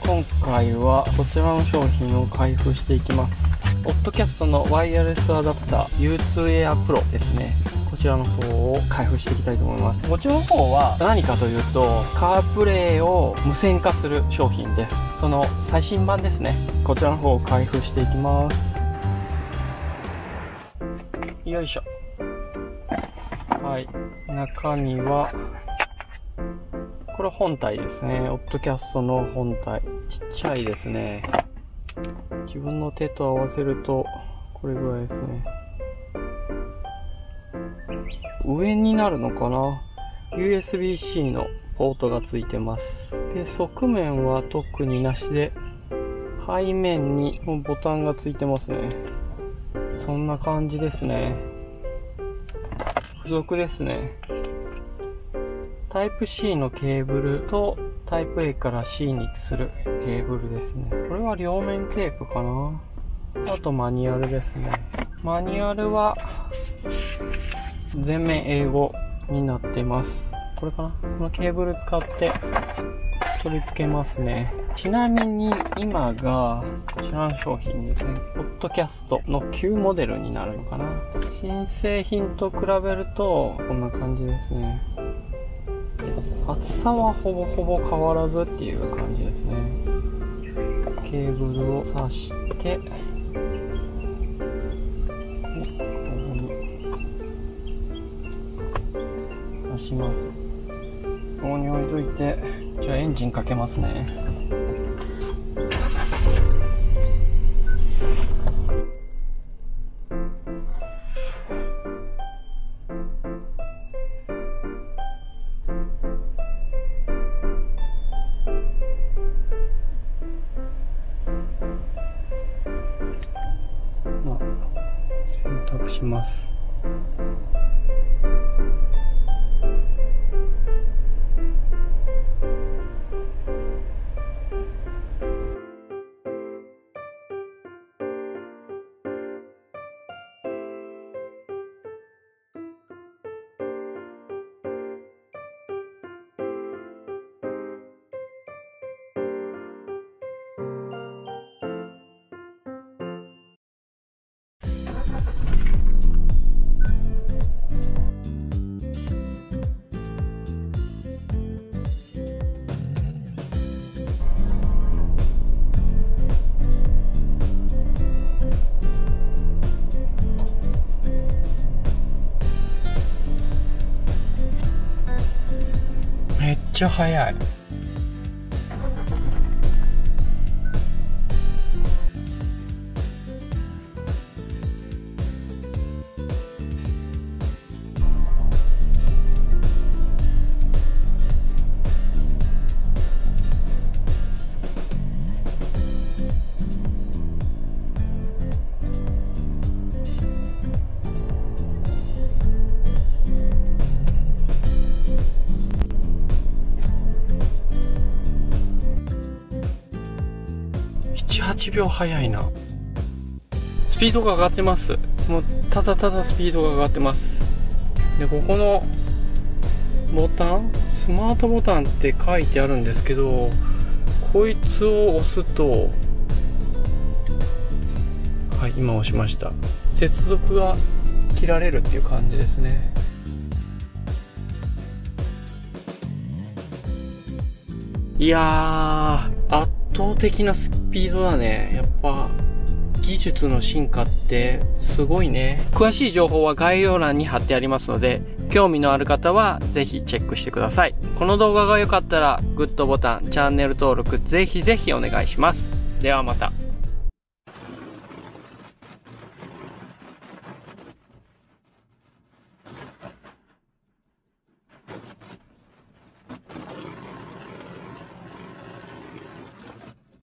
今回はこちらの商品を開封していきます。オッドキャストのワイヤレスアダプター U2 Air Pro ですね。こちらの方を開封していきたいと思います。こちらの方は何かというと、カープレイを無線化する商品です。その最新版ですね。こちらの方を開封していきます。よいしょ。はい。中身は、これ本体ですね。オッドキャストの本体。ちっちゃいですね。自分の手と合わせると、これぐらいですね。上になるのかな？ USB-C のポートがついてます。で、側面は特になしで、背面にボタンがついてますね。そんな感じですね。付属ですね。タイプ C のケーブルとタイプ A から C にするケーブルですね。これは両面テープかな。あとマニュアルですね。マニュアルは全面英語になってます。これかな。このケーブル使って取り付けますね。ちなみに今がこちらの商品ですね。ポッドキャストの旧モデルになるのかな。新製品と比べるとこんな感じですね。厚さはほぼほぼ変わらずっていう感じですね。ケーブルを挿して出します。ここに置いといて、じゃあエンジンかけますね。選択します。めっちゃ速い。7、8秒早いな。スピードが上がってます。もうただただスピードが上がってます。で、ここのボタン、スマートボタンって書いてあるんですけど、こいつを押すと、はい、今押しました。接続が切られるっていう感じですね。いやー、圧倒的なスピードだね。やっぱ技術の進化ってすごいね。詳しい情報は概要欄に貼ってありますので、興味のある方はぜひチェックしてください。この動画が良かったらグッドボタン、チャンネル登録ぜひぜひお願いします。ではまた。